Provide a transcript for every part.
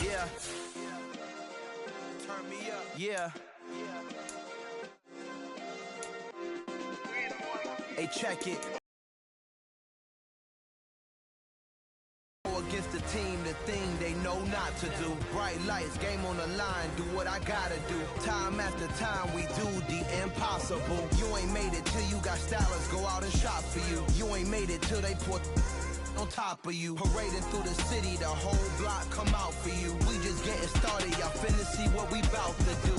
Yeah. Turn me up. Yeah. Hey, check it. Against the team, the thing they know not to do. Bright lights, game on the line, do what I gotta do. Time after time, we do the impossible. You ain't made it till you got stylers go out and shop for you. You ain't made it till they put on top of you. Parading through the city, the whole block come out for you. We just getting started, y'all finna see what we bout to do.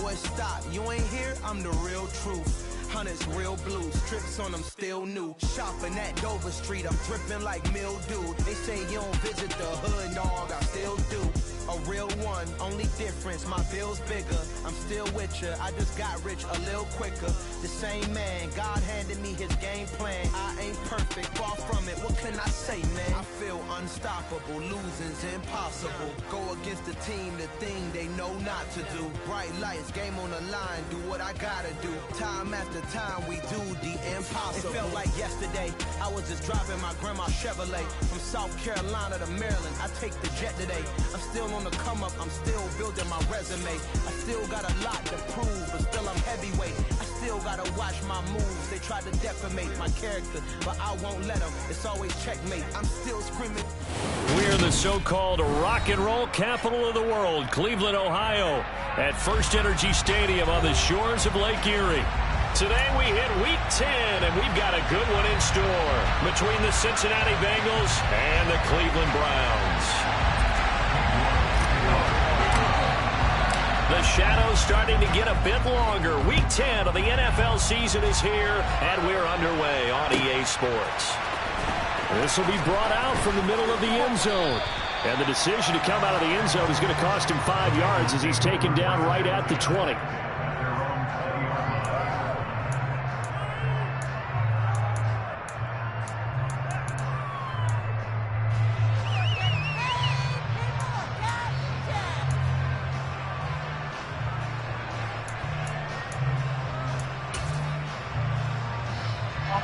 Boy, stop, you ain't here, I'm the real truth. Hunters, real blue, strips on them still new. Shopping at Dover Street, I'm dripping like mildew. They say you don't visit the hood, dog, I still do. A real one, only difference, my bill's bigger. I'm still with ya, I just got rich a little quicker. The same man, God handed me his game plan. I ain't perfect, far from it, what can I say, man? I feel unstoppable, losing's impossible. Go against the team, the thing they know not to do. Bright lights, game on the line, do what I gotta do. Time after time, we do the impossible. It felt like yesterday, I was just driving my grandma's Chevrolet. From South Carolina to Maryland, I take the jet today. I'm still on the come up, I'm still building my resume. I still got a lot to prove, but still I'm heavyweight. I still gotta watch my moves. They try to defamate my character, but I won't let them. It's always checkmate. I'm still screaming. We're the so-called rock and roll capital of the world, Cleveland, Ohio, at First Energy Stadium on the shores of Lake Erie. Today we hit Week 10, and we've got a good one in store between the Cincinnati Bengals and the Cleveland Browns. The shadow's starting to get a bit longer. Week 10 of the NFL season is here, and we're underway on EA Sports. This will be brought out from the middle of the end zone. And the decision to come out of the end zone is going to cost him 5 yards as he's taken down right at the 20.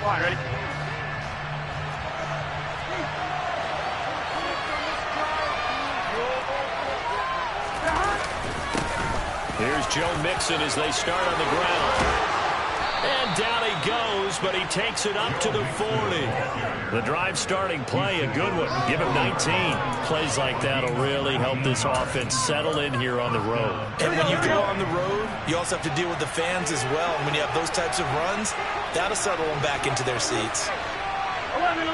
Ready? Here's Joe Mixon as they start on the ground. And down he goes, but he takes it up to the 40. The drive starting play, a good one. Give him 19. Plays like that will really help this offense settle in here on the road. And when you go on the road, you also have to deal with the fans as well. And when you have those types of runs, that'll settle them back into their seats. 11.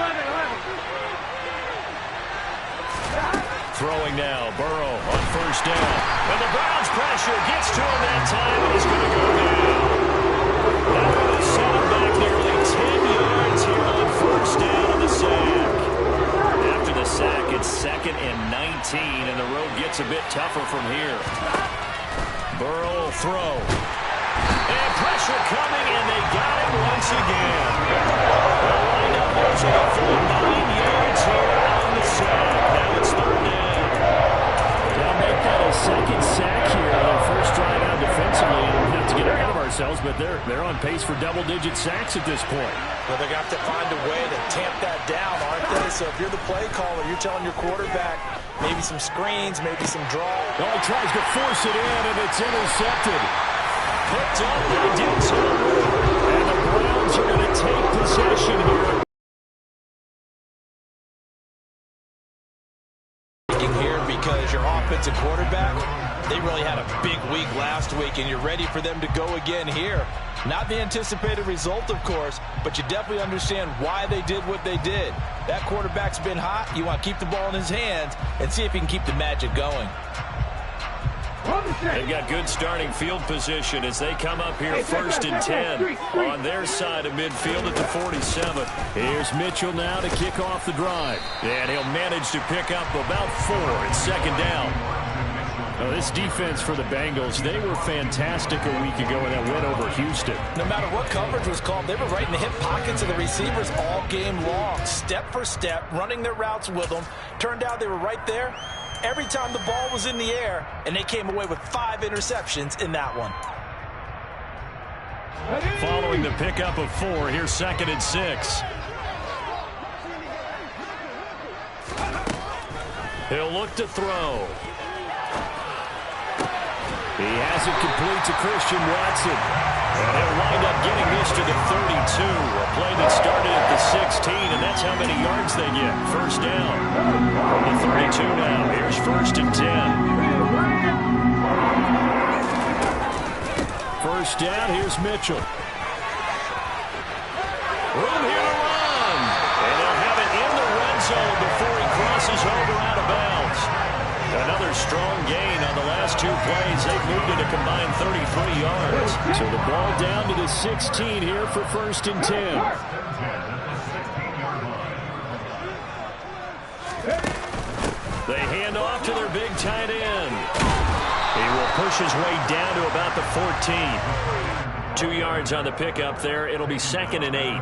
Throwing now, Burrow on first down. And the Browns pressure gets to him that time, and he's going to go down. That will set him back nearly 10 yards here on first down on the sack. After the sack, it's 2nd and 19, and the road gets a bit tougher from here. Burrow will throw. And pressure coming, and they got him once again. They'll wind up losing a full 9 yards here on the sack. Now it's 3rd down. They'll make that a 2nd sack here on their first drive out defensively. And not to get ahead of ourselves, but they're on pace for double-digit sacks at this point. Well, they're going to have to find a way to tamp that down, aren't they? So if you're the play caller, you're telling your quarterback maybe some screens, maybe some draw. Oh, he tries to force it in, and it's intercepted. Picked up, they did so. And the Browns are going to take possession here. Here because your offensive quarterback, they really had a big week last week, and you're ready for them to go again here. Not the anticipated result, of course, but you definitely understand why they did what they did. That quarterback's been hot. You want to keep the ball in his hands and see if he can keep the magic going. They've got good starting field position as they come up here 1st and 10 on their side of midfield at the 47. Here's Mitchell now to kick off the drive. And he'll manage to pick up about 4 at 2nd down. Now, this defense for the Bengals, they were fantastic a week ago in that win over Houston. No matter what coverage was called, they were right in the hip pockets of the receivers all game long. Step for step, running their routes with them. Turned out they were right there every time the ball was in the air, and they came away with 5 interceptions in that one. Following the pickup of 4, here's 2nd and 6. He'll look to throw. He has it complete to Christian Watson. And he'll wind up getting this to the 32. A play that started at the 16, and that's how many yards they get. First down from the 32 now. Here's 1st and 10. First down, here's Mitchell. Room here to run. And they'll have it in the red zone before he crosses over out of bounds. Another strong gain on the last 2 plays. They've moved it a combined 33 yards. So the ball down to the 16 here for 1st and 10. They hand off to their big tight end. He will push his way down to about the 14. 2 yards on the pickup there. It'll be 2nd and 8.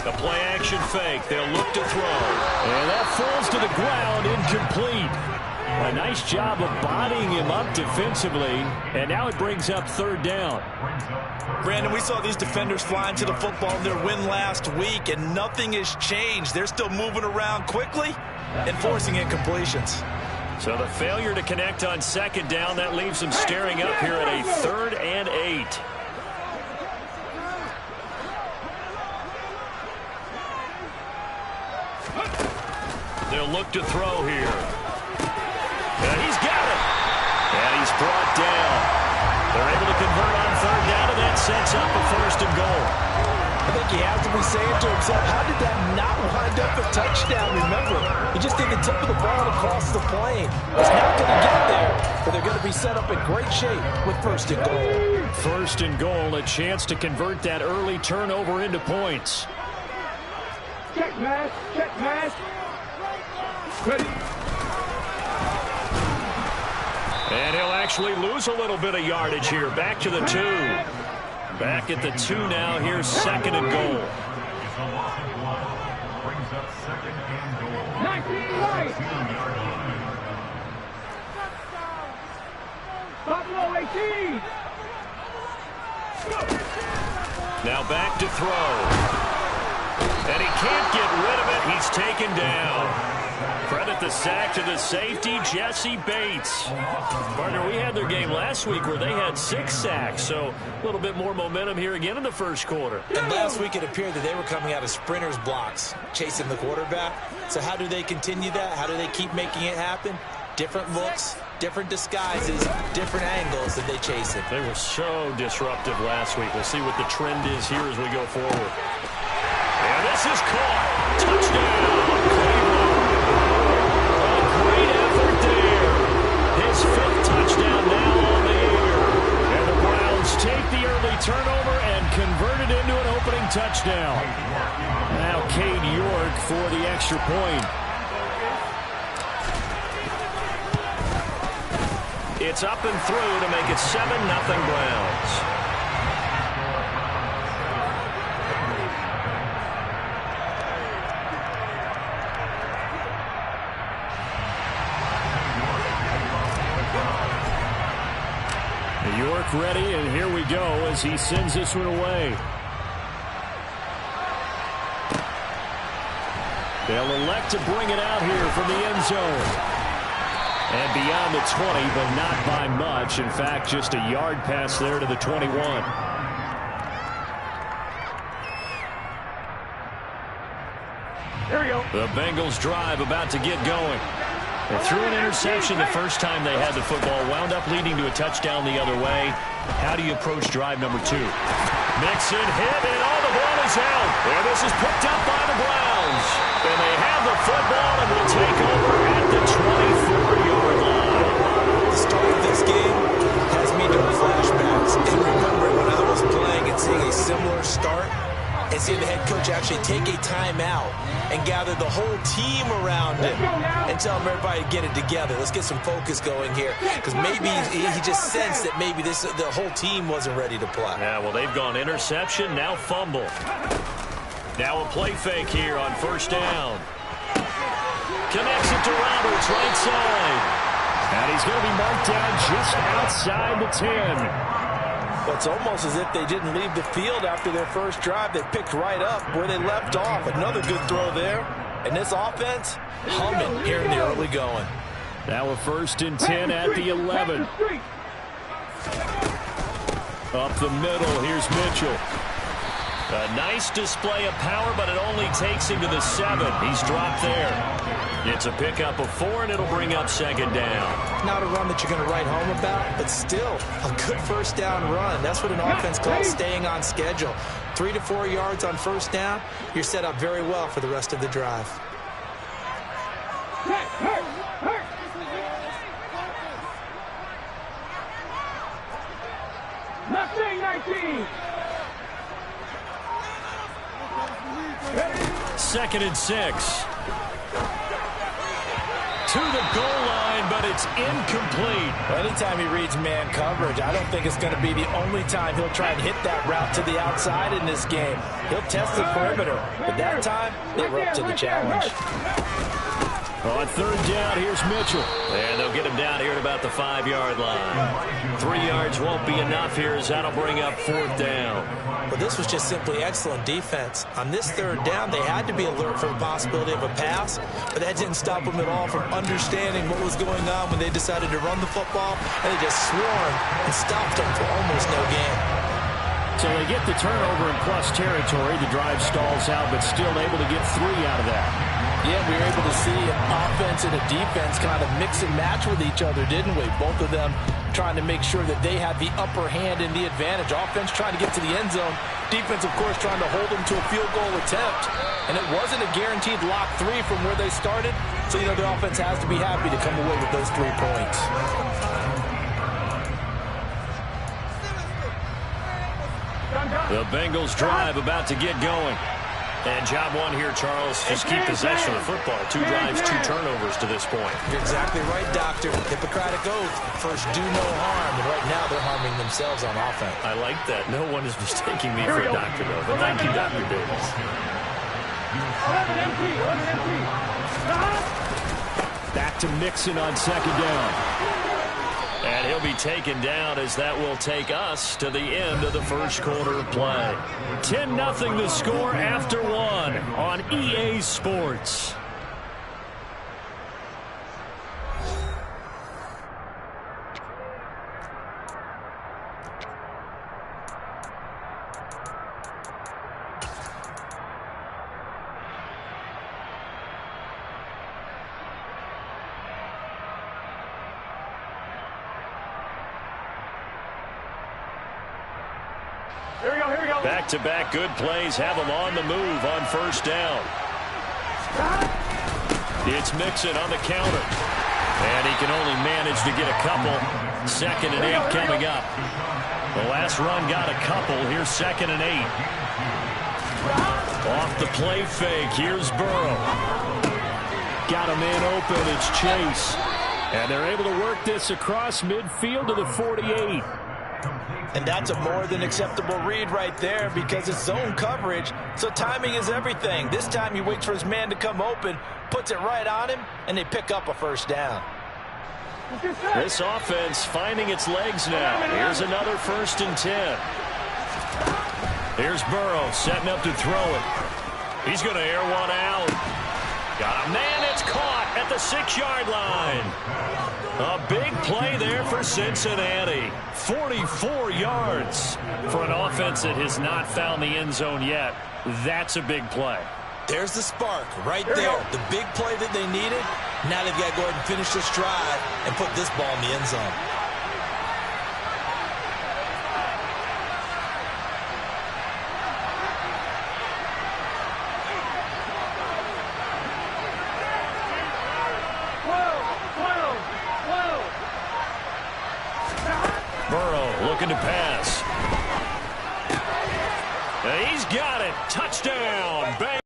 The play action fake. They'll look to throw. And that falls to the ground, incomplete. A nice job of bodying him up defensively. And now it brings up 3rd down. Brandon, we saw these defenders flying to the football in their win last week, and nothing has changed. They're still moving around quickly and forcing incompletions. So the failure to connect on 2nd down, that leaves them staring up here at a 3rd and 8. They'll look to throw here. And he's got it. And he's brought down. They're able to convert on 3rd down, and that sets up a 1st and goal. I think he has to be saying to himself, how did that not wind up a touchdown? Remember, he just did the tip of the ball across the plane. It's not going to get there, but they're going to be set up in great shape with 1st and goal. 1st and goal, a chance to convert that early turnover into points. Check pass, check pass. Ready. And he'll actually lose a little bit of yardage here. Back to the 2. Back at the 2 now. Here's 2nd and goal. 19 right. Buffalo 18. Now back to throw. And he can't get rid of it. He's taken down. Credit the sack to the safety, Jesse Bates. Partner, we had their game last week where they had 6 sacks, so a little bit more momentum here again in the 1st quarter. And last week it appeared that they were coming out of sprinters blocks, chasing the quarterback. So how do they continue that? How do they keep making it happen? Different looks, different disguises, different angles that they chase it. They were so disruptive last week. We'll see what the trend is here as we go forward. And this is caught. Touchdown, Cleveland. A great effort there. His 5th touchdown now on the year. And the Browns take the early turnover and convert it into an opening touchdown. Now Cade York for the extra point. It's up and through to make it 7-0 Browns. York ready, and here we go as he sends this one away. They'll elect to bring it out here from the end zone. And beyond the 20, but not by much. In fact, just a yard pass there to the 21. Here we go. The Bengals drive about to get going. They threw an interception the first time they had the football, wound up leading to a touchdown the other way. How do you approach drive number 2? Mixon hit, and all the ball is out. And this is picked up by the Browns. And they have the football and will take over at the 24-yard line. The start of this game has me doing flashbacks and remembering when I was playing and seeing a similar start and seeing the head coach actually take a timeout and gather the whole team around him and tell everybody to get it together. Let's get some focus going here, because maybe he just sensed that maybe the whole team wasn't ready to play. Yeah, well, they've gone interception, now fumble. Now a play fake here on 1st down. Connects it to Roberts, right side. And he's going to be marked down just outside the 10. It's almost as if they didn't leave the field after their first drive. They picked right up where they left off. Another good throw there. And this offense, humming here in the early going. Now a 1st and 10 at the 11. Up the middle, here's Mitchell. A nice display of power, but it only takes him to the 7. He's dropped there. It's a pickup of 4, and it'll bring up 2nd down. Not a run that you're going to write home about, but still a good 1st down run. That's what an offense calls staying on schedule. 3 to 4 yards on 1st down. You're set up very well for the rest of the drive. Mustang 19. 2nd and 6. To the goal line, but it's incomplete. Anytime he reads man coverage, I don't think it's going to be the only time he'll try and hit that route to the outside in this game. He'll test the perimeter, but that time, they were up to the challenge. On 3rd down, here's Mitchell. And they'll get him down here at about the 5-yard line. 3 yards won't be enough here, as that'll bring up 4th down. Well, this was just simply excellent defense. On this 3rd down, they had to be alert for the possibility of a pass, but that didn't stop them at all from understanding what was going on when they decided to run the football, and they just swarmed and stopped them for almost no gain. So they get the turnover in plus territory. The drive stalls out, but still able to get 3 out of that. Yeah, we were able to see an offense and a defense kind of mix and match with each other, didn't we? Both of them trying to make sure that they had the upper hand and the advantage. Offense trying to get to the end zone. Defense, of course, trying to hold them to a field goal attempt. And it wasn't a guaranteed lock 3 from where they started. So, you know, the offense has to be happy to come away with those 3 points. The Bengals drive about to get going. And job 1 here, Charles, just keep possession of the football. 2 drives, 2 turnovers to this point. You're exactly right, Doctor. Hippocratic oath. First, do no harm. And right now, they're harming themselves on offense. I like that. No one is mistaking me for a doctor, though. But thank you, Dr. Davis. Back to Mixon on 2nd down. And he'll be taken down, as that will take us to the end of the 1st quarter of play. 10-0 the score after 1 on EA Sports. Back-to-back good plays have them on the move on 1st down. It's Mixon on the counter. And he can only manage to get a couple. 2nd and 8 coming up. The last run got a couple. Here's 2nd and 8. Off the play fake. Here's Burrow. Got a man open. It's Chase. And they're able to work this across midfield to the 48. And that's a more than acceptable read right there, because it's zone coverage, so timing is everything. This time he waits for his man to come open, puts it right on him, and they pick up a 1st down. This offense finding its legs now. Here's another 1st and 10. Here's Burrow setting up to throw it. He's going to air one out. Got a man, it's caught at the 6-yard line. A big play there for Cincinnati. 44 yards for an offense that has not found the end zone yet. That's a big play. There's the spark right there. The big play that they needed. Now they've got to go ahead and finish this drive and put this ball in the end zone. Burrow looking to pass. He's got it. Touchdown. Bang.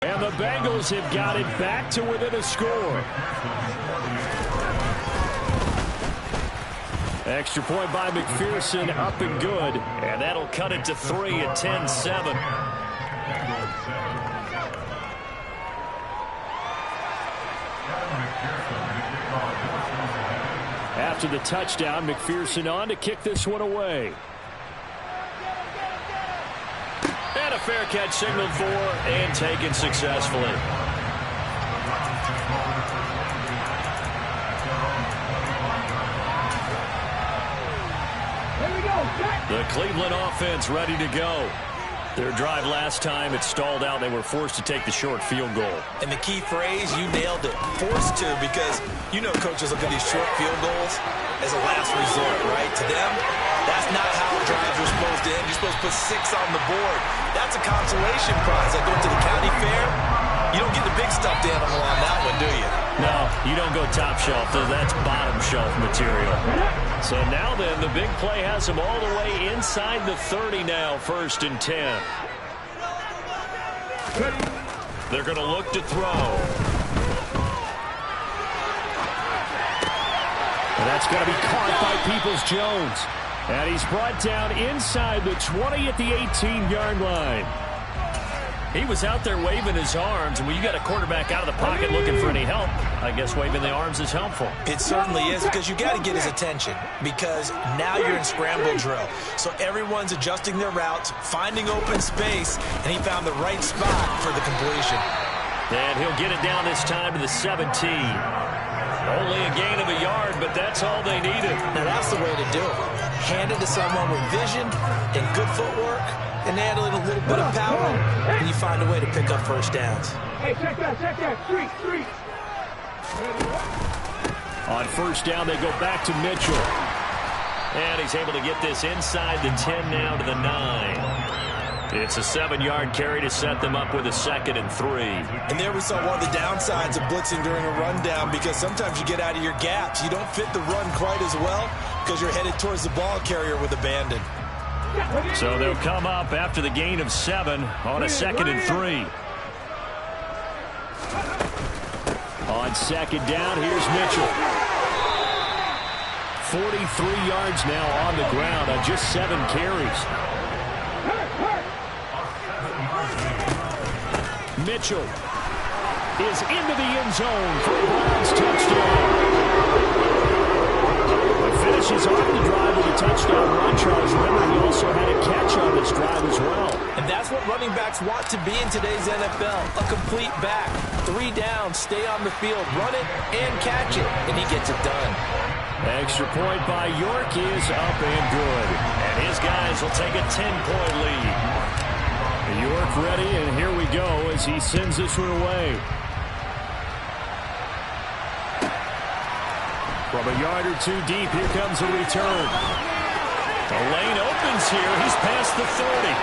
And the Bengals have got it back to within a score. Extra point by McPherson, up and good. And that'll cut it to 3 at 10-7. After the touchdown, McPherson on to kick this one away. And a fair catch signaled for and taken successfully. The Cleveland offense ready to go. Their drive last time, it stalled out. They were forced to take the short field goal. And the key phrase, you nailed it. Forced to, because you know coaches look at these short field goals as a last resort, right? To them, that's not how drives are supposed to end. You're supposed to put 6 on the board. That's a consolation prize. Like going to the county fair, you don't get the big stuffed animal on that one, do you? No, you don't go top shelf. That's bottom shelf material. So now then, the big play has them all the way inside the 30 now, 1st and 10. They're going to look to throw. And that's going to be caught by Peoples-Jones. And he's brought down inside the 20 at the 18-yard line. He was out there waving his arms, and when you got a quarterback out of the pocket looking for any help, I guess waving the arms is helpful. It certainly is, because you got to get his attention, because now you're in scramble drill. So everyone's adjusting their routes, finding open space, and he found the right spot for the completion. And he'll get it down this time to the 17. Only a gain of a yard, but that's all they needed. Now that's the way to do it. Hand it to someone with vision and good footwork, and add a little bit of power, and you find a way to pick up first downs. Hey, check that. Street. On 1st down, they go back to Mitchell. And he's able to get this inside the 10 now to the 9. It's a 7-yard carry to set them up with a 2nd and 3. And there we saw one of the downsides of blitzing during a rundown, because sometimes you get out of your gaps. You don't fit the run quite as well because you're headed towards the ball carrier with abandon. So they'll come up after the gain of 7 on a 2nd and 3. On 2nd down, here's Mitchell. 43 yards now on the ground on just 7 carries. Mitchell is into the end zone for a Browns touchdown. Finishes off the drive with a touchdown run. Charles, remember, he also had a catch on this drive as well. And that's what running backs want to be in today's NFL. A complete back. 3 down, stay on the field, run it, and catch it. And he gets it done. Extra point by York is up and good. And his guys will take a 10-point lead. York ready, and here we go as he sends this one away. From a yard or 2 deep, here comes a return. The lane opens here. He's past the 30.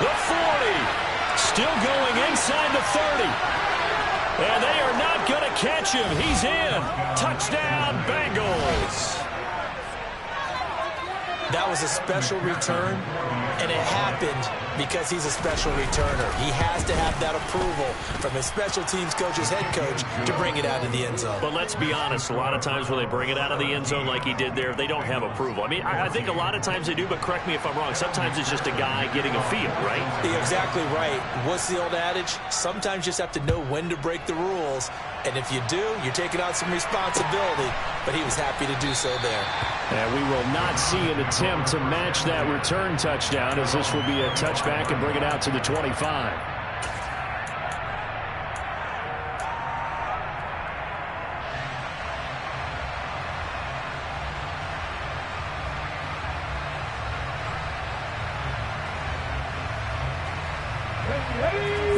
The 40. Still going inside the 30. And they are not going to catch him. He's in. Touchdown, Bengals. That was a special return, and it happened because he's a special returner. He has to have that approval from his special teams coach's head coach to bring it out of the end zone. But let's be honest, a lot of times when they bring it out of the end zone like he did there, they don't have approval. I mean, I think a lot of times they do, but correct me if I'm wrong. Sometimes it's just a guy getting a feel, right? You're exactly right. What's the old adage? Sometimes you just have to know when to break the rules. And if you do, you're taking on some responsibility. But he was happy to do so there. And we will not see an attempt to match that return touchdown, as this will be a touchback and bring it out to the 25.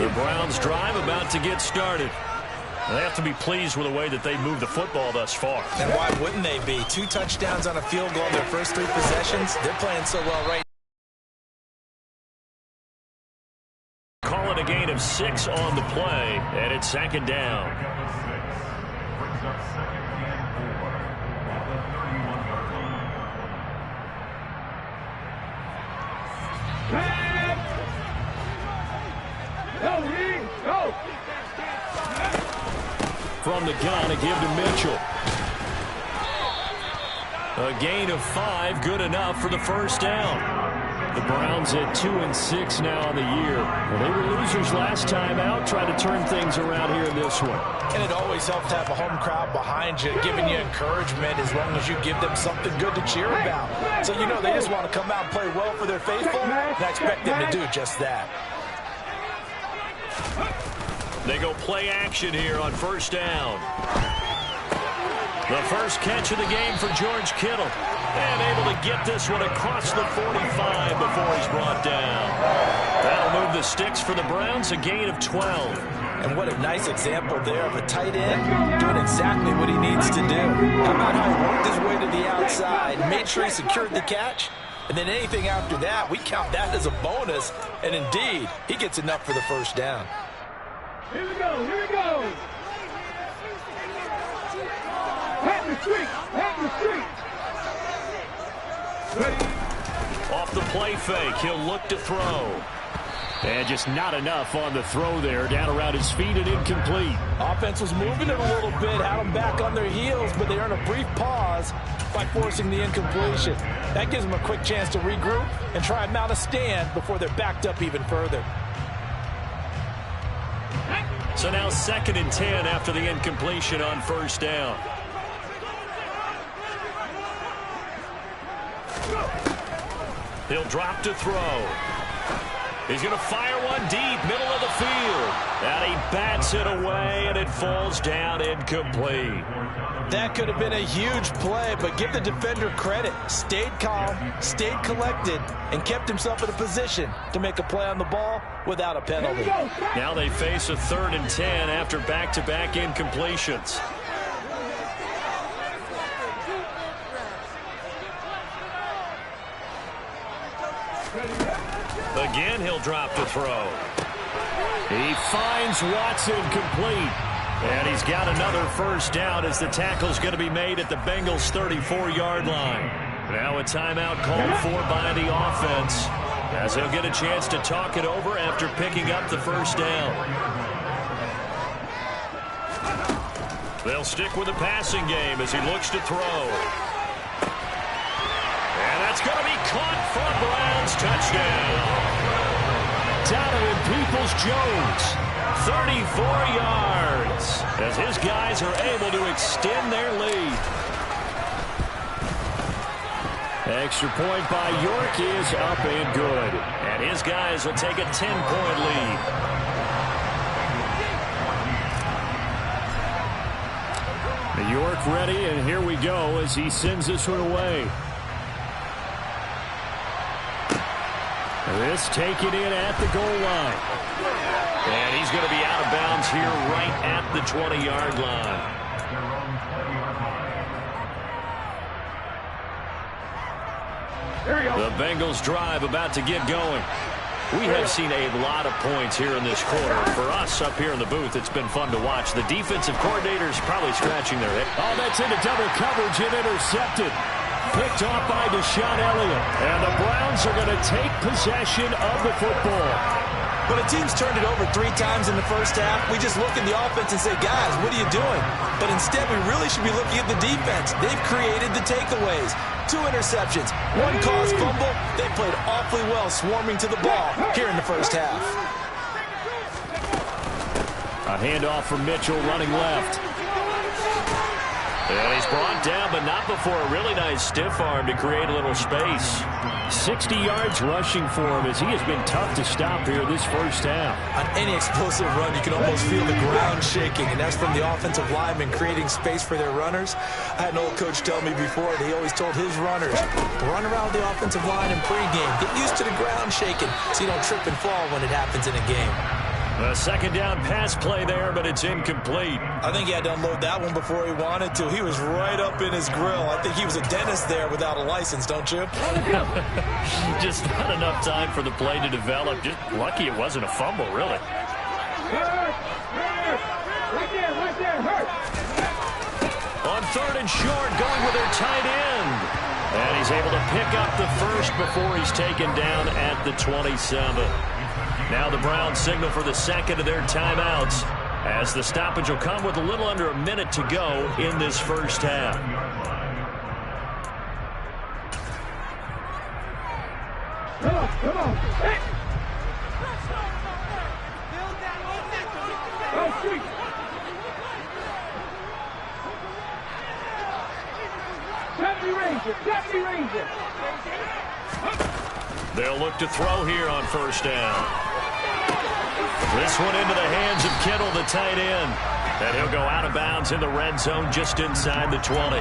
The Browns drive about to get started. They have to be pleased with the way that they moved the football thus far. And why wouldn't they be? 2 touchdowns on a field goal in their first 3 possessions. They're playing so well right now. Call it a gain of 6 on the play, and it's 2nd down. Go! From the gun, a give to Mitchell. A gain of 5, good enough for the first down. The Browns at 2-6 now on the year. Well, they were losers last time out. Try to turn things around here in this one. And it always helps to have a home crowd behind you, giving you encouragement as long as you give them something good to cheer about. So, you know, they just want to come out and play well for their faithful, and I expect them to do just that. They go play action here on first down. The first catch of the game for George Kittle. And able to get this one across the 45 before he's brought down. That'll move the sticks for the Browns, a gain of 12. And what a nice example there of a tight end doing exactly what he needs to do. How about how he worked his way to the outside, made sure he secured the catch, and then anything after that, we count that as a bonus. And indeed, he gets enough for the first down. Here we go, here we go. Hat the street, hat the street. Ready. Off the play fake, he'll look to throw. And just not enough on the throw there. Down around his feet and incomplete. Offense was moving it a little bit, had them back on their heels, but they earned a brief pause by forcing the incompletion. That gives them a quick chance to regroup and try and mount a stand before they're backed up even further. So now 2nd and 10 after the incompletion on first down. He'll drop to throw. He's going to fire one deep, middle of the field. And he bats it away, and it falls down incomplete. That could have been a huge play, but give the defender credit. Stayed calm, stayed collected, and kept himself in a position to make a play on the ball without a penalty. Now they face a 3rd and 10 after back-to-back incompletions. Again, he'll drop to throw. He finds Watson complete. And he's got another first down as the tackle's going to be made at the Bengals' 34-yard line. Now a timeout called for by the offense, as they'll get a chance to talk it over after picking up the first down. They'll stick with the passing game as he looks to throw. And that's going to be caught for a Browns touchdown. Donovan Peoples-Jones, 34 yards, as his guys are able to extend their lead. Extra point by York is up and good. And his guys will take a 10-point lead. York ready, and here we go as he sends this one away. This taken in at the goal line. And he's going to be out of bounds here right at the 20-yard line. There you go. The Bengals drive about to get going. We have seen a lot of points here in this quarter. For us up here in the booth, it's been fun to watch. The defensive coordinators probably scratching their head. Oh, that's into double coverage and intercepted. Picked off by Deshaun Elliott. And the Browns are going to take possession of the football. When a team's turned it over 3 times in the first half, we just look at the offense and say, guys, what are you doing? But instead, we really should be looking at the defense. They've created the takeaways. 2 interceptions, 1 caused fumble. They played awfully well swarming to the ball here in the first half. A handoff from Mitchell running left. And he's brought down, but not before a really nice stiff arm to create a little space. 60 yards rushing for him as he has been tough to stop here this first half. On any explosive run, you can almost feel the ground shaking, and that's from the offensive linemen creating space for their runners. I had an old coach tell me before that he always told his runners, run around the offensive line in pregame. Get used to the ground shaking so you don't trip and fall when it happens in a game. A 2nd down pass play there, but it's incomplete. I think he had to unload that one before he wanted to. He was right up in his grill. I think he was a dentist there without a license, don't you? Just not enough time for the play to develop. Just lucky it wasn't a fumble, really. Right there, hurt. On 3rd and short, going with their tight end. And he's able to pick up the first before he's taken down at the 27. Now the Browns signal for the 2nd of their timeouts, as the stoppage will come with a little under a minute to go in this first half. Come on. Hit. Go, street. Deputy Ranger. They'll look to throw here on first down. This one into the hands of Kittle, the tight end. And he'll go out of bounds in the red zone just inside the 20.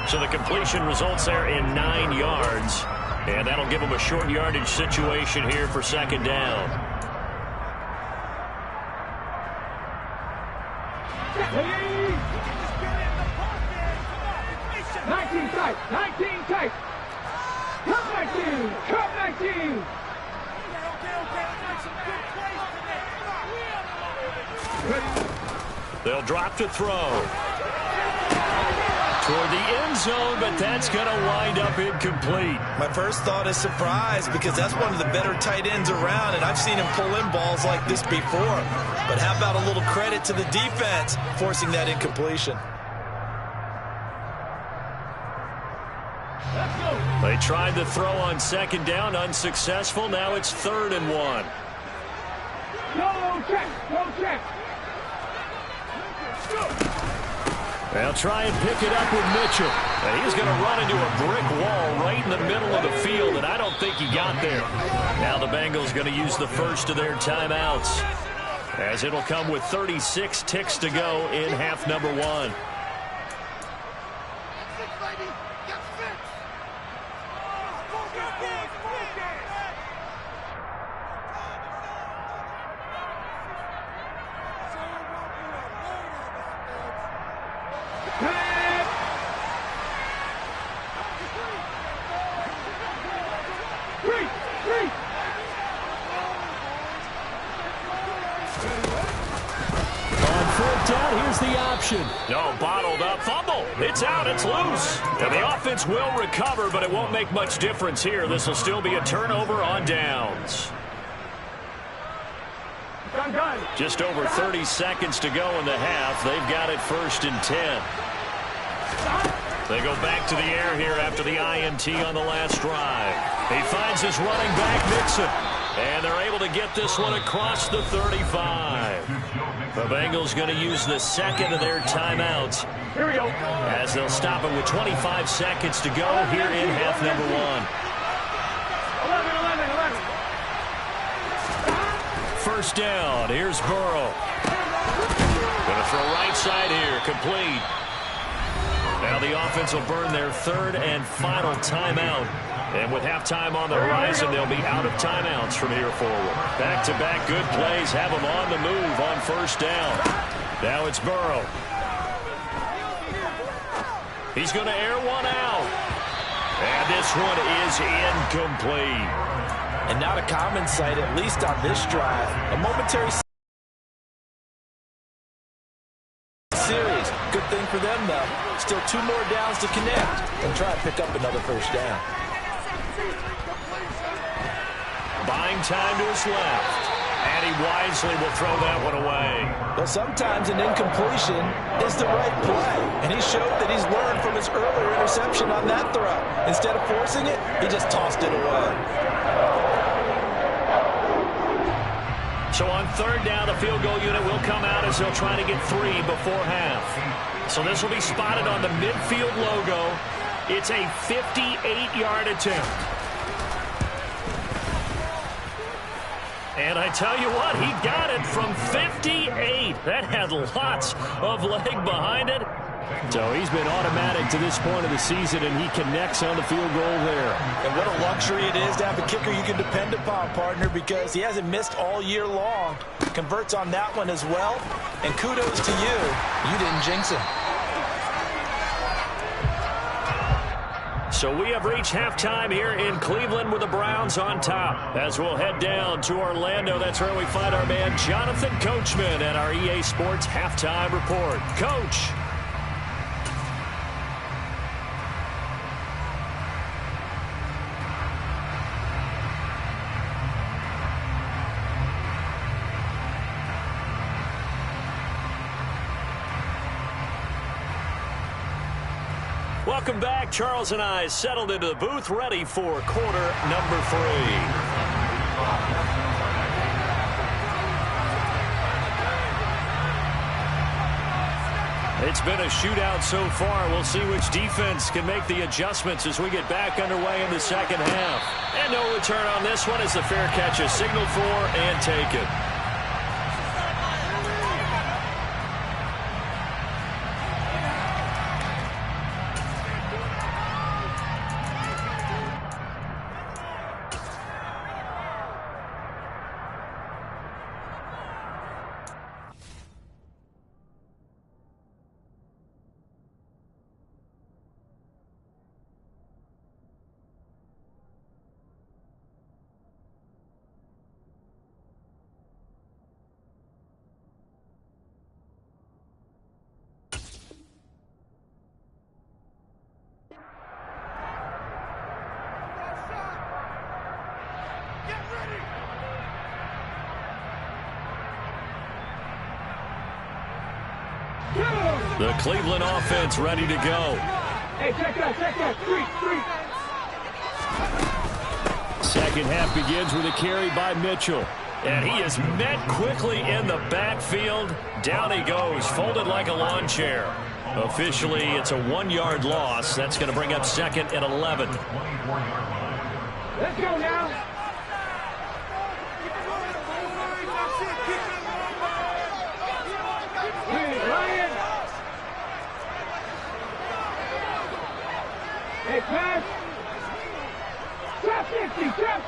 So the completion results there in 9 yards. And that'll give him a short yardage situation here for second down. 19 tight. 19 tight. Come 19. Come 19. They'll drop to throw. Toward the end zone, but that's going to wind up incomplete. My first thought is surprise because that's one of the better tight ends around, and I've seen him pull in balls like this before. But how about a little credit to the defense forcing that incompletion? They tried to throw on second down, unsuccessful. Now it's 3rd and 1. No check. No check. They'll try and pick it up with Mitchell. And he's going to run into a brick wall right in the middle of the field, and I don't think he got there. Now the Bengals going to use the first of their timeouts, as it'll come with 36 ticks to go in half number 1. No, bottled up, fumble. It's out, it's loose. And the offense will recover, but it won't make much difference here. This will still be a turnover on downs. Just over 30 seconds to go in the half. They've got it 1st and 10. They go back to the air here after the INT on the last drive. He finds his running back, Mixon. And they're able to get this one across the 35. The Bengals going to use the second of their timeouts. Here we go. As they'll stop it with 25 seconds to go here in half number 1. 11. First down. Here's Burrow. Going to throw right side here. Complete. Now the offense will burn their 3rd and final timeout. And with halftime on the horizon, they'll be out of timeouts from here forward. Back-to-back good plays have them on the move on first down. Now it's Burrow. He's going to air one out. And this one is incomplete. And not a common sight, at least on this drive. A momentary series. Good thing for them, though. Still 2 more downs to connect and try to pick up another first down. Buying time to his left. And he wisely will throw that one away. Well, sometimes an incompletion is the right play. And he showed that he's learned from his earlier interception on that throw. Instead of forcing it, he just tossed it away. So on 3rd down, the field goal unit will come out as they'll try to get 3 before half. So this will be spotted on the midfield logo. It's a 58-yard attempt. And I tell you what, he got it from 58. That had lots of leg behind it. So he's been automatic to this point of the season, and he connects on the field goal there. And what a luxury it is to have a kicker you can depend upon, partner, because he hasn't missed all year long. Converts on that one as well. And kudos to you. You didn't jinx him. So we have reached halftime here in Cleveland with the Browns on top. As we'll head down to Orlando, that's where we find our man Jonathan Coachman at our EA Sports Halftime Report. Coach. Welcome back. Charles and I settled into the booth, ready for quarter number 3. It's been a shootout so far. We'll see which defense can make the adjustments as we get back underway in the second half. And no return on this one as the fair catch is signaled for and taken. The Cleveland offense ready to go. Hey, check that. Three. Second half begins with a carry by Mitchell. And he is met quickly in the backfield. Down he goes, folded like a lawn chair. Officially, it's a 1-yard loss. That's going to bring up 2nd and 11. Let's go now. Hey, pass. Trap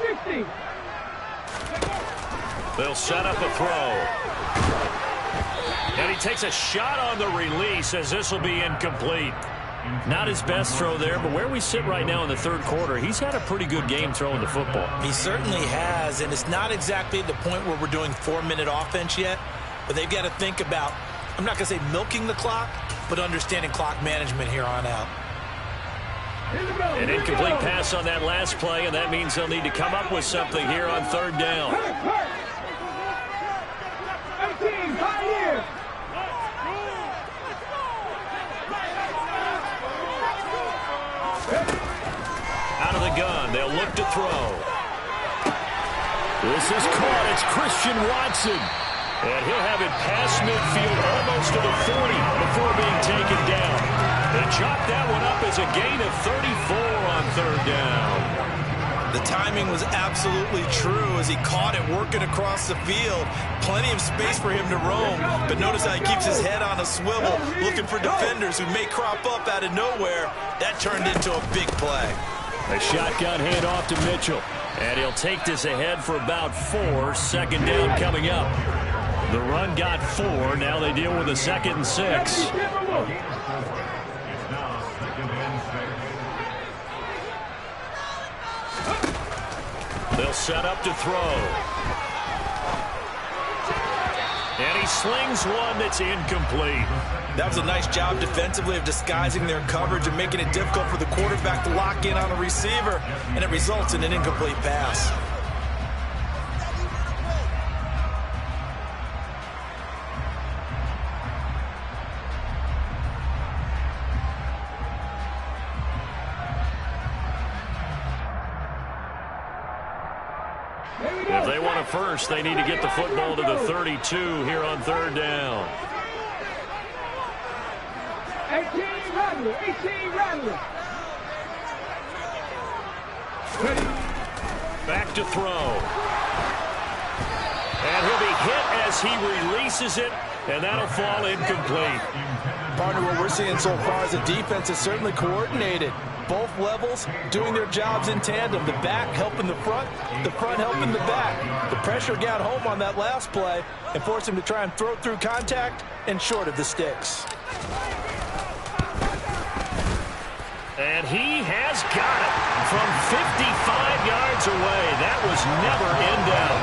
60. They'll set up a throw. And he takes a shot on the release as this will be incomplete. Not his best throw there, but where we sit right now in the third quarter, he's had a pretty good game throwing the football. He certainly has, and it's not exactly the point where we're doing 4-minute offense yet, but they've got to think about, I'm not going to say milking the clock, but understanding clock management here on out. An incomplete pass on that last play, and that means they'll need to come up with something here on third down. 18, 5 years. Out of the gun, they'll look to throw. This is caught. It's Christian Watson. And he'll have it past midfield almost to the 40 before being taken down. They chop that one up as a gain of 34 on third down. The timing was absolutely true as he caught it working across the field. Plenty of space for him to roam, but notice how he keeps his head on a swivel, looking for defenders who may crop up out of nowhere. That turned into a big play. A shotgun handoff to Mitchell, and he'll take this ahead for about 4. Second down coming up. The run got 4. Now they deal with a 2nd and 6. They'll set up to throw. And he slings one that's incomplete. That was a nice job defensively of disguising their coverage and making it difficult for the quarterback to lock in on a receiver, and it results in an incomplete pass. If they want a first, they need to get the football to the 32 here on third down. 18 Rattler. Back to throw. And he'll be hit as he releases it, and that'll fall incomplete. Partner, what we're seeing so far is the defense is certainly coordinated. Both levels doing their jobs in tandem. The back helping the front helping the back. The pressure got home on that last play and forced him to try and throw through contact and short of the sticks. And he has got it from 55 yards away. That was never in doubt.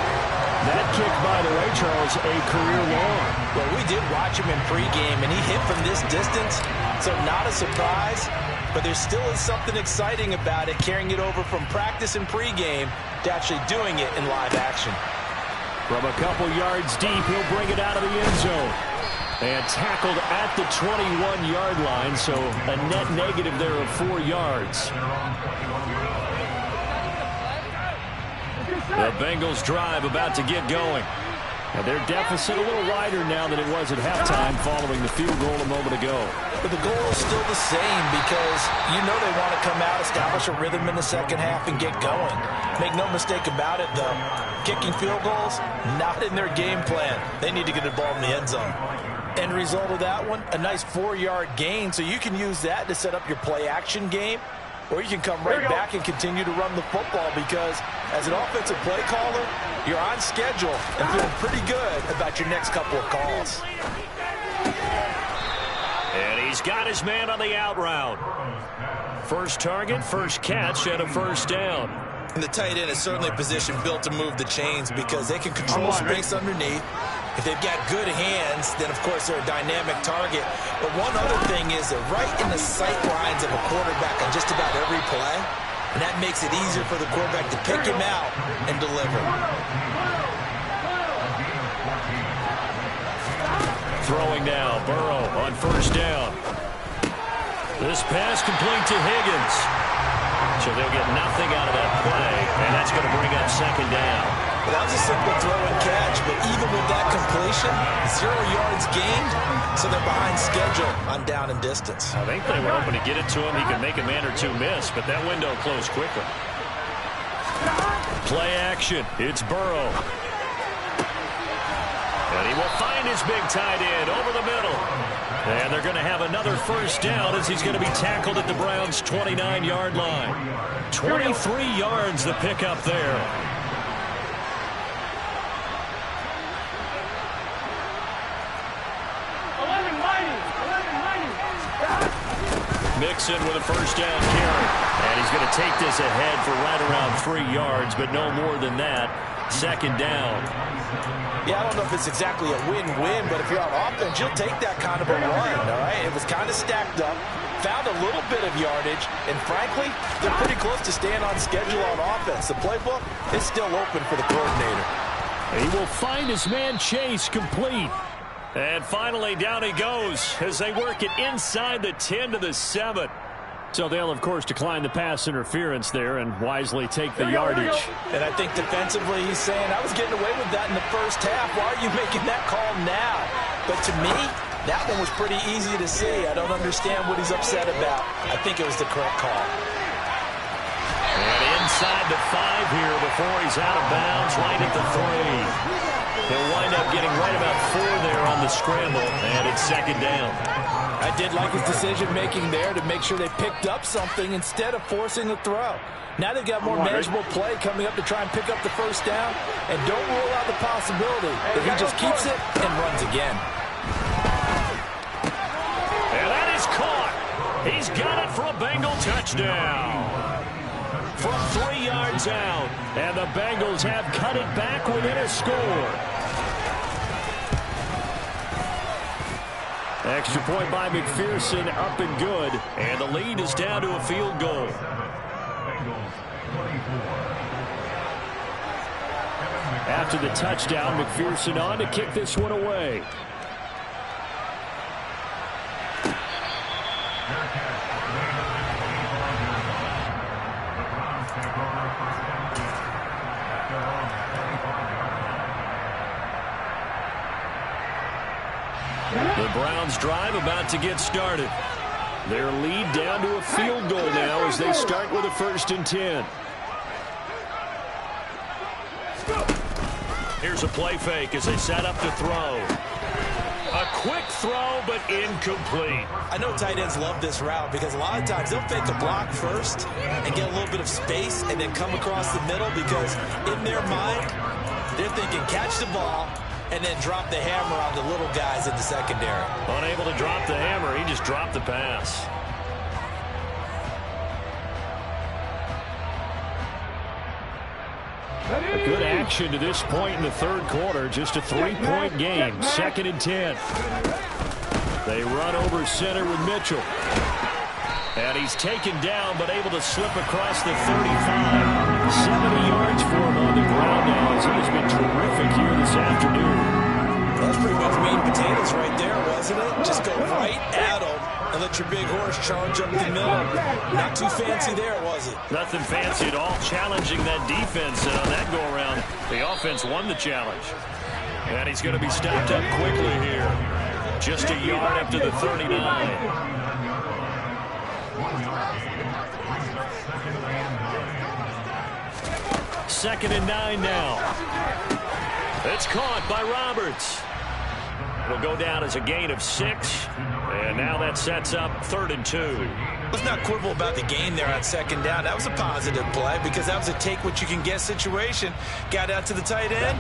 That kick, by the way, Charles, a career long. Well, we did watch him in pregame, and he hit from this distance, so not a surprise. But there still is something exciting about it, carrying it over from practice and pregame to actually doing it in live action. From a couple yards deep, he'll bring it out of the end zone. And tackled at the 21-yard line, so a net negative there of 4 yards. The Bengals drive about to get going. And their deficit a little wider now than it was at halftime following the field goal a moment ago. But the goal is still the same because you know they want to come out, establish a rhythm in the second half, and get going. Make no mistake about it, though. Kicking field goals, not in their game plan. They need to get the ball in the end zone. End result of that one, a nice 4-yard gain, so you can use that to set up your play-action game, or you can come right back and continue to run the football because as an offensive play caller, you're on schedule and feeling pretty good about your next couple of calls. And he's got his man on the out route. First target, first catch, and a first down. And the tight end is certainly a position built to move the chains because they can control space underneath. If they've got good hands, then, of course, they're a dynamic target. But one other thing is they're right in the sight lines of a quarterback on just about every play, and that makes it easier for the quarterback to pick him out and deliver. Throwing now, Burrow on first down. This pass complete to Higgins. So they'll get nothing out of that play, and that's going to bring up second down. Well, that was a simple throw and catch, but even with that completion, 0 yards gained, so they're behind schedule on down and distance. I think they were hoping to get it to him. He could make a man or two miss, but that window closed quickly. Play action. It's Burrow. And he will find his big tight end over the middle. And they're going to have another first down as he's going to be tackled at the Browns' 29-yard line. 23 yards the pickup there. Mixon with a first down carry. And he's going to take this ahead for right around 3 yards, but no more than that. Second down. Yeah, I don't know if it's exactly a win-win, but if you're on offense, you'll take that kind of a run, all right? It was kind of stacked up, found a little bit of yardage, and frankly, they're pretty close to staying on schedule on offense. The playbook is still open for the coordinator. He will find his man Chase complete. And finally, down he goes as they work it inside the 10 to the 7. So they'll, of course, decline the pass interference there and wisely take the yardage. And I think defensively he's saying, I was getting away with that in the first half. Why are you making that call now? But to me, that one was pretty easy to see. I don't understand what he's upset about. I think it was the correct call. And inside the 5 here before he's out of bounds, right at the 3. He'll wind up getting right about 4 there on the scramble, and it's second down. I did like his decision-making there to make sure they picked up something instead of forcing the throw. Now they've got more manageable play coming up to try and pick up the first down, and don't rule out the possibility that he just keeps it and runs again. And that is caught. He's got it for a Bengal touchdown. From 3 yards out, and the Bengals have cut it back within a score. Extra point by McPherson, up and good. And the lead is down to a field goal. After the touchdown, McPherson on to kick this one away. The Browns drive about to get started. Their lead down to a field goal now as they start with a 1st and 10. Here's a play fake as they set up to throw. A quick throw, but incomplete. I know tight ends love this route because a lot of times they'll fake a block first and get a little bit of space and then come across the middle because in their mind, they're thinking catch the ball and then drop the hammer on the little guys in the secondary. Unable to drop the hammer, he just dropped the pass. A good action to this point in the 3rd quarter. Just a 3-point game. 2nd and 10. They run over center with Mitchell. And he's taken down, but able to slip across the 35. 70 yards for him on the ground now, as he has been terrific here this afternoon. That's pretty much meat and potatoes right there, Wes. doesn't it? Just go right at them and let your big horse charge up the middle. Not too fancy there, was it? Nothing fancy at all. Challenging that defense, and on that go-around, the offense won the challenge. And he's going to be stopped up quickly here. Just a yard up to the 39. Second and 9 now. It's caught by Roberts. It'll go down as a gain of 6. And now that sets up 3rd and 2. Let's not quibble about the gain there on 2nd down. That was a positive play because that was a take-what-you-can-get situation. Got out to the tight end.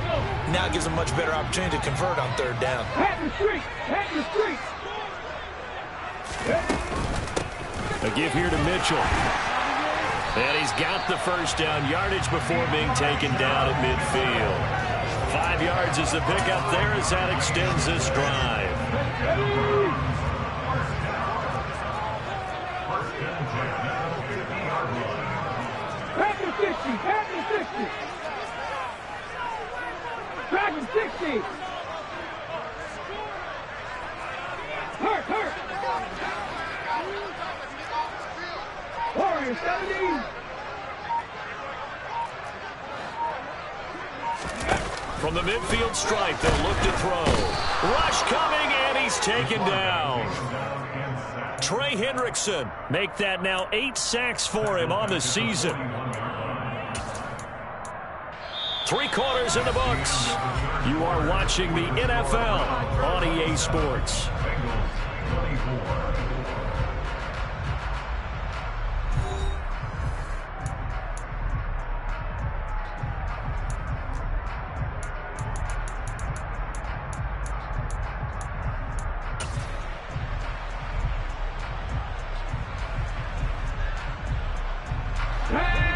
Now gives a much better opportunity to convert on 3rd down. Hat the street! Hat the street! A give here to Mitchell. And he's got the first down, yardage before being taken down at midfield. 5 yards is the pickup there as that extends this drive. Back to 60! Back to 60! Back to 60! Hurt! Warrior 70! From the midfield stripe, they'll look to throw. Rush coming, and he's taken down. Trey Hendrickson make that now 8 sacks for him on the season. 3 quarters in the books. You are watching the NFL on EA Sports.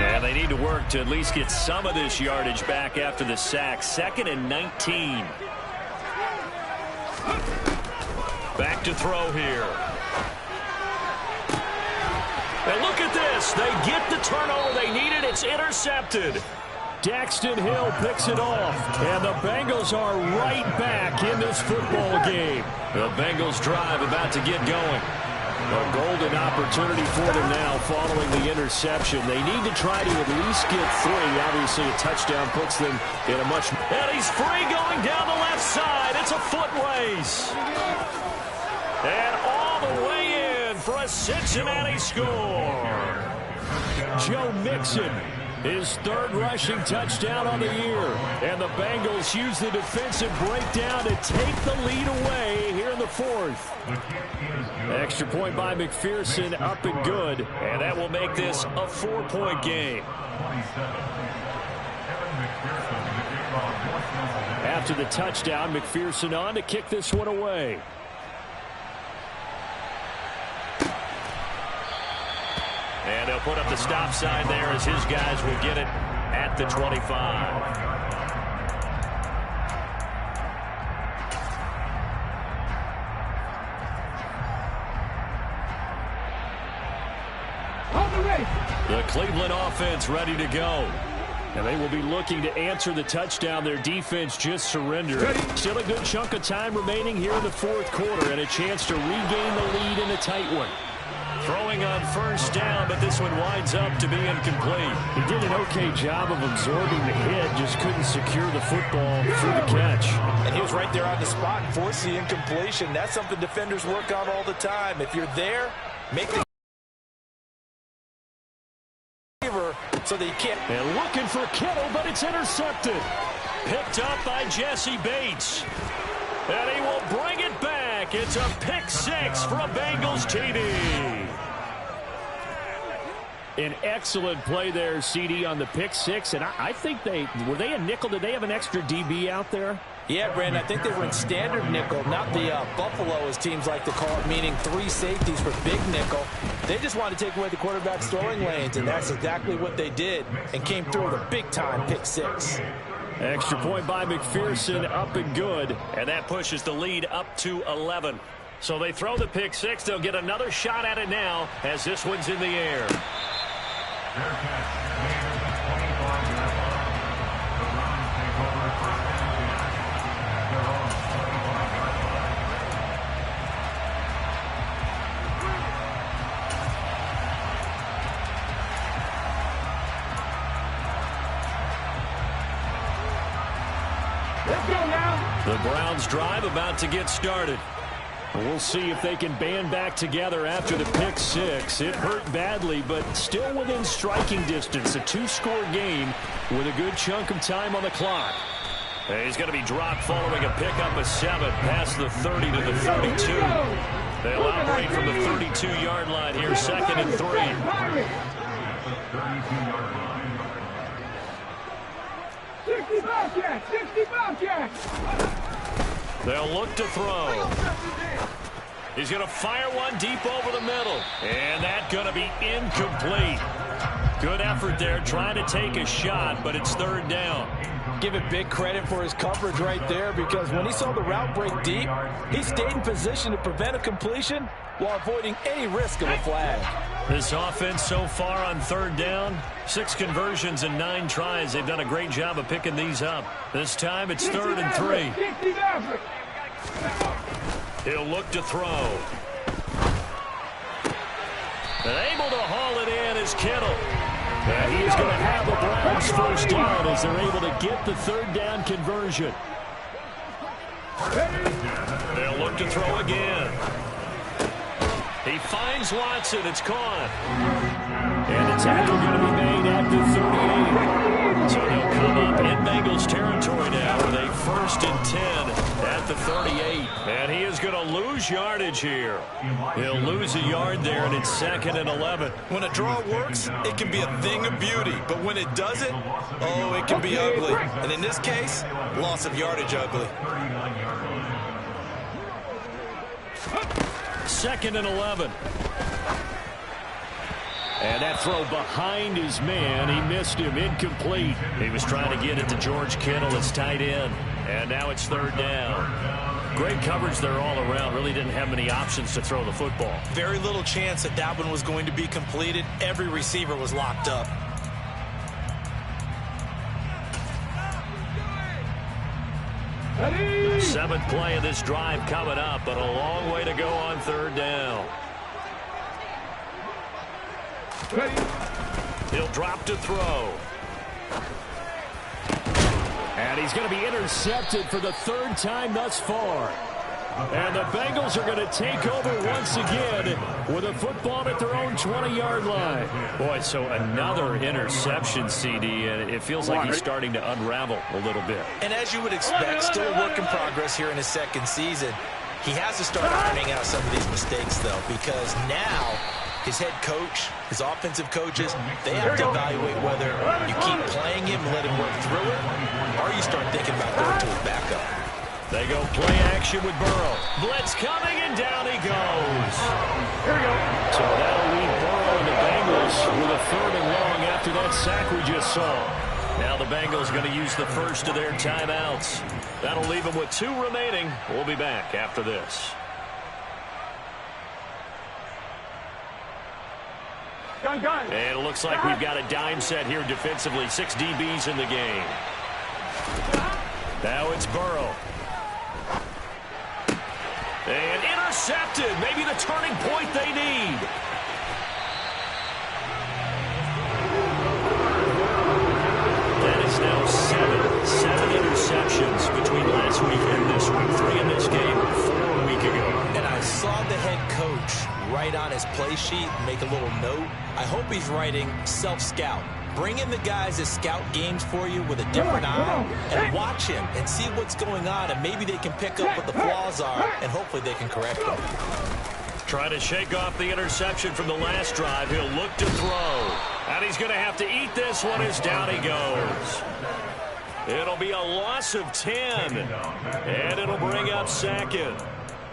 And they need to work to at least get some of this yardage back after the sack. 2nd and 19. Back to throw here. And look at this. They get the turnover they needed. It's intercepted. Daxton Hill picks it off. And the Bengals are right back in this football game. The Bengals drive about to get going. A golden opportunity for them now following the interception. They need to try to at least get 3. Obviously, a touchdown puts them in a much... And he's free going down the left side. It's a foot race. And all the way in for a Cincinnati score. Joe Mixon, his 3rd rushing touchdown on the year. And the Bengals use the defensive breakdown to take the lead away here in the 4th. Extra point by McPherson, up and good. And that will make this a 4-point game. After the touchdown, McPherson on to kick this one away. And they'll put up the stop sign there as his guys will get it at the 25. The Cleveland offense ready to go. And they will be looking to answer the touchdown their defense just surrendered. Still a good chunk of time remaining here in the 4th quarter and a chance to regain the lead in a tight one. Throwing on 1st down, but this one winds up to be incomplete. He did an okay job of absorbing the hit, just couldn't secure the football through the catch. And he was right there on the spot and forced the incompletion. That's something defenders work on all the time. If you're there, make the so that you can't. And looking for Kittle, but it's intercepted. Picked up by Jesse Bates. And he will bring it back. It's a pick 6 for a Bengals TD. An excellent play there, CD, on the pick 6. And I think were they a nickel? Did they have an extra DB out there? Yeah, Brandon, I think they were in standard nickel, not the Buffalo, as teams like to call it, meaning 3 safeties for big nickel. They just wanted to take away the quarterback's throwing lanes, and that's exactly what they did and came through with a big-time pick 6. Extra point by McPherson, up and good. And that pushes the lead up to 11. So they throw the pick 6. They'll get another shot at it now as this one's in the air. The Browns drive about to get started. We'll see if they can band back together after the pick six. It hurt badly, but still within striking distance. A two-score game with a good chunk of time on the clock. He's going to be dropped following a pickup of 7 past the 30 to the 32. They'll operate from the 32-yard line here, 2nd and 3. 65 Jack. They'll look to throw. He's going to fire one deep over the middle. And that's going to be incomplete. Good effort there trying to take a shot, but it's 3rd down. Give it big credit for his coverage right there, because when he saw the route break deep, he stayed in position to prevent a completion while avoiding any risk of a flag. This offense so far on 3rd down, 6 conversions and 9 tries. They've done a great job of picking these up. This time it's 3rd and 3. He'll look to throw. And able to haul it in is Kittle. And he's going to have the Browns 1st down as they're able to get the 3rd down conversion. They'll look to throw again. He finds Watson. It's caught. And the tackle going to be made at the 38. So they'll come up in Bengals territory now with a 1st and 10 at the 38. And he is going to lose yardage here. He'll lose a yard there, and it's 2nd and 11. When a draw works, it can be a thing of beauty. But when it doesn't, oh, it can be ugly. And in this case, loss of yardage ugly. 2nd and 11. And that throw behind his man. He missed him. Incomplete. He was trying to get it to George Kittle. It's tight end. And now it's 3rd down. Great coverage there all around. Really didn't have many options to throw the football. Very little chance that that one was going to be completed. Every receiver was locked up. Ready? 7th play of this drive coming up, but a long way to go on 3rd down. Ready? He'll drop to throw. And he's going to be intercepted for the 3rd time thus far. And the Bengals are going to take over once again with a football at their own 20-yard line. Boy, so another interception, CD, and it feels like he's starting to unravel a little bit. And as you would expect, still a work in progress here in his 2nd season. He has to start ironing out some of these mistakes, though, because now his head coach, his offensive coaches, they have to evaluate whether you keep playing him and let him work through it, or you start thinking about going to his backup. They go play action with Burrow. Blitz coming, and down he goes. Here we go. So that'll leave Burrow and the Bengals with a 3rd and long after that sack we just saw. Now the Bengals going to use the first of their timeouts. That'll leave them with 2 remaining. We'll be back after this. Gun. And it looks like we've got a dime set here defensively. 6 DBs in the game. Now it's Burrow. And intercepted. Maybe the turning point they need. That is now 7 interceptions between last week and this week. 3 in this game, 4 a week ago. And I saw the head coach write on his play sheet, make a little note. I hope he's writing self-scout. Bring in the guys that scout games for you with a different eye and watch him and see what's going on, and maybe they can pick up what the flaws are, and hopefully they can correct them. Trying to shake off the interception from the last drive. He'll look to throw. And he's going to have to eat this one as down he goes. It'll be a loss of 10. And it'll bring up 2nd.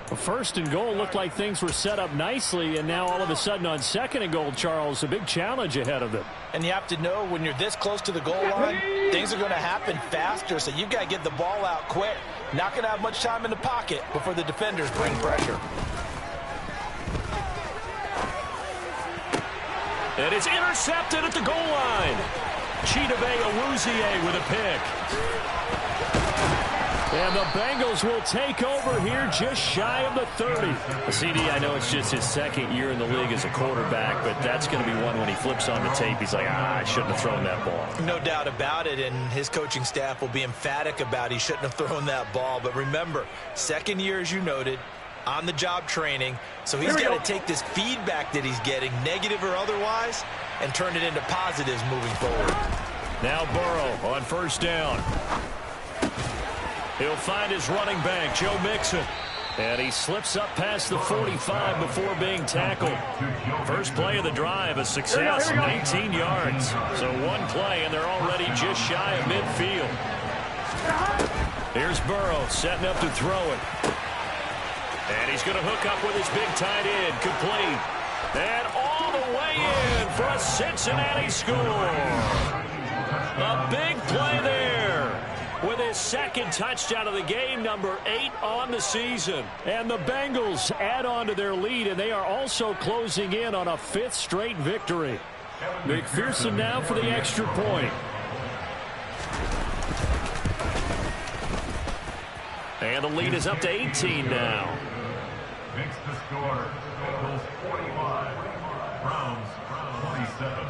1st and goal looked like things were set up nicely, and now all of a sudden on 2nd and goal, Charles, a big challenge ahead of them. And you have to know when you're this close to the goal line, things are going to happen faster, so you've got to get the ball out quick. Not going to have much time in the pocket before the defenders bring pressure. And it's intercepted at the goal line. Chidobe Awuzie with a pick. And the Bengals will take over here just shy of the 30. CD, I know it's just his second year in the league as a quarterback, but that's going to be one when he flips on the tape. He's like, I shouldn't have thrown that ball. No doubt about it, and his coaching staff will be emphatic about he shouldn't have thrown that ball. But remember, second year, as you noted, on-the-job training, so he's got to take this feedback that he's getting, negative or otherwise, and turn it into positives moving forward. Now Burrow on first down. He'll find his running back, Joe Mixon. And he slips up past the 45 before being tackled. First play of the drive, a success, 19 yards. So one play, and they're already just shy of midfield. Here's Burrow setting up to throw it. And he's going to hook up with his big tight end, complete. And all the way in for a Cincinnati score. A big play there with his second touchdown of the game, number 8 on the season. And the Bengals add on to their lead, and they are also closing in on a 5th straight victory. McPherson now for the extra point. And the lead is up to 18 now. Makes the score. Bengals 45, Browns 27.